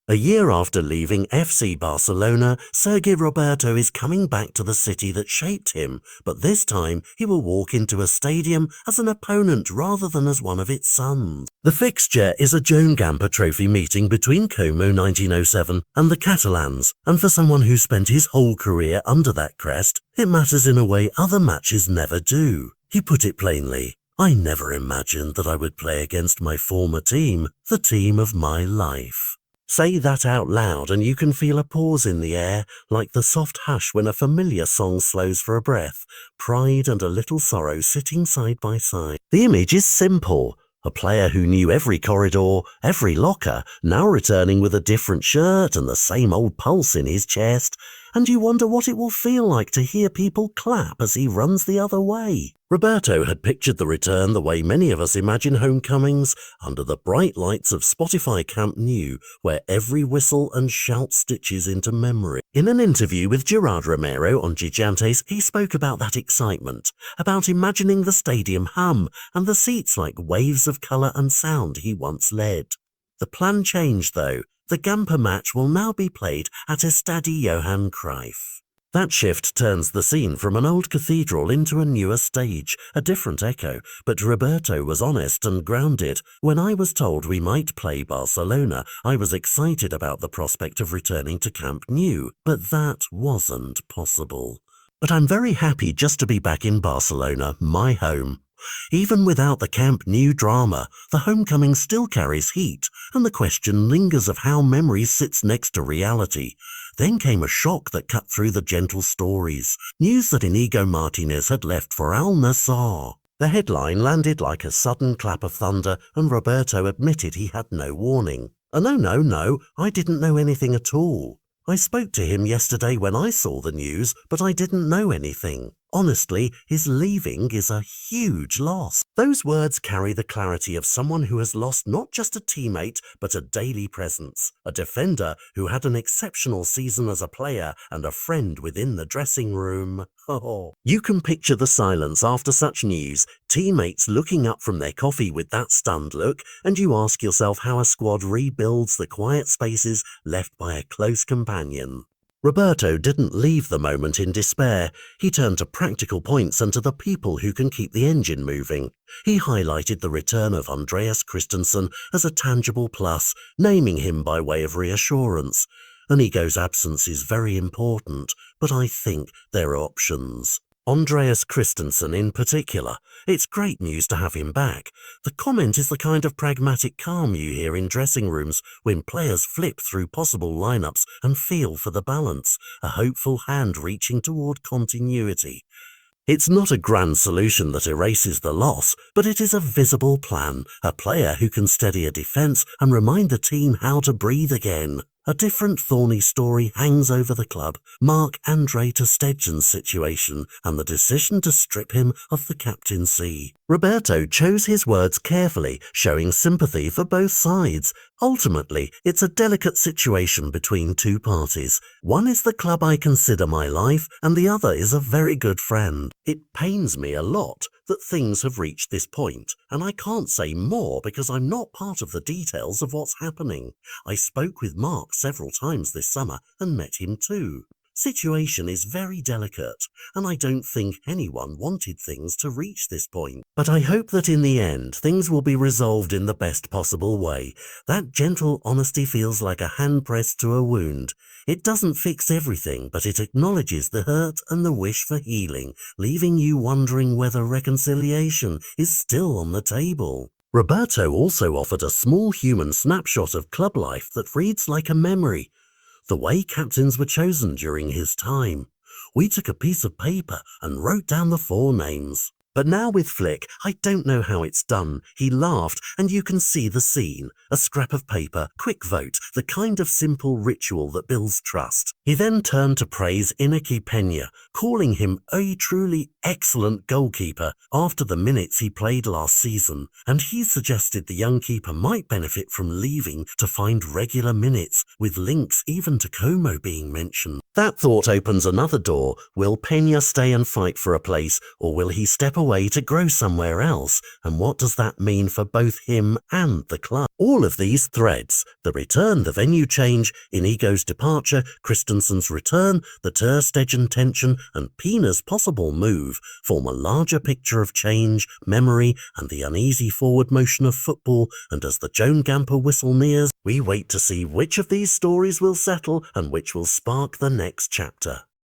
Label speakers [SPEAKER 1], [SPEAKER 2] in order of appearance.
[SPEAKER 1] A year after leaving FC Barcelona, Sergi Roberto is coming back to the city that shaped him, but this time he will walk into a stadium as an opponent rather than as one of its sons. The fixture is a Joan Gamper Trophy meeting between Como 1907 and the Catalans, and for someone who spent his whole career under that crest, it matters in a way other matches never do. He put it plainly, "I never imagined that I would play against my former team, the team of my life." Say that out loud and you can feel a pause in the air, like the soft hush when a familiar song slows for a breath, pride and a little sorrow sitting side by side. The image is simple. A player who knew every corridor, every locker, now returning with a different shirt and the same old pulse in his chest, and you wonder what it will feel like to hear people clap as he runs the other way. Roberto had pictured the return the way many of us imagine homecomings, under the bright lights of Spotify Camp Nou, where every whistle and shout stitches into memory. In an interview with Gerard Romero on Gigantes, he spoke about that excitement, about imagining the stadium hum and the seats like waves of colour and sound he once led. The plan changed though. The Gamper match will now be played at Estadi Johan Cruyff. That shift turns the scene from an old cathedral into a newer stage, a different echo, but Roberto was honest and grounded. "When I was told we might play Barcelona, I was excited about the prospect of returning to Camp Nou, but that wasn't possible. But I'm very happy just to be back in Barcelona, my home." Even without the Camp Nou drama, the homecoming still carries heat, and the question lingers of how memory sits next to reality. Then came a shock that cut through the gentle stories. News that Inigo Martinez had left for Al Nassr. The headline landed like a sudden clap of thunder, and Roberto admitted he had no warning. No, I didn't know anything at all. I spoke to him yesterday when I saw the news, but I didn't know anything. Honestly, his leaving is a huge loss. Those words carry the clarity of someone who has lost not just a teammate, but a daily presence, a defender who had an exceptional season as a player and a friend within the dressing room. Oh, you can picture the silence after such news, teammates looking up from their coffee with that stunned look, and you ask yourself how a squad rebuilds the quiet spaces left by a close companion. Roberto didn't leave the moment in despair. He turned to practical points and to the people who can keep the engine moving. He highlighted the return of Andreas Christensen as a tangible plus, naming him by way of reassurance. Inigo's absence is very important, but I think there are options. Andreas Christensen in particular. It's great news to have him back. The comment is the kind of pragmatic calm you hear in dressing rooms when players flip through possible lineups and feel for the balance, a hopeful hand reaching toward continuity. It's not a grand solution that erases the loss, but it is a visible plan, a player who can steady a defence and remind the team how to breathe again. A different thorny story hangs over the club, Marc-Andre ter Stegen's situation and the decision to strip him of the captaincy. Roberto chose his words carefully, showing sympathy for both sides. Ultimately, it's a delicate situation between two parties. One is the club I consider my life, and the other is a very good friend. It pains me a lot that things have reached this point, and I can't say more because I'm not part of the details of what's happening. I spoke with Mark several times this summer and met him too. Situation is very delicate, and I don't think anyone wanted things to reach this point. But I hope that in the end, things will be resolved in the best possible way. That gentle honesty feels like a hand pressed to a wound. It doesn't fix everything, but it acknowledges the hurt and the wish for healing, leaving you wondering whether reconciliation is still on the table. Roberto also offered a small human snapshot of club life that reads like a memory. The way captains were chosen during his time. We took a piece of paper and wrote down the 4 names. But now with Flick, I don't know how it's done. He laughed, and you can see the scene. A scrap of paper, quick vote, the kind of simple ritual that builds trust. He then turned to praise Iñaki Peña, calling him a truly excellent goalkeeper after the minutes he played last season, and he suggested the young keeper might benefit from leaving to find regular minutes, with links even to Como being mentioned. That thought opens another door. Will Peña stay and fight for a place, or will he step away to grow somewhere else? And what does that mean for both him and the club? All of these threads, the return, the venue change, Inigo's departure, Christensen's return, the Ter Stegen tension, and Peña's possible move, form a larger picture of change, memory, and the uneasy forward motion of football. And as the Joan Gamper whistle nears, we wait to see which of these stories will settle and which will spark the next chapter.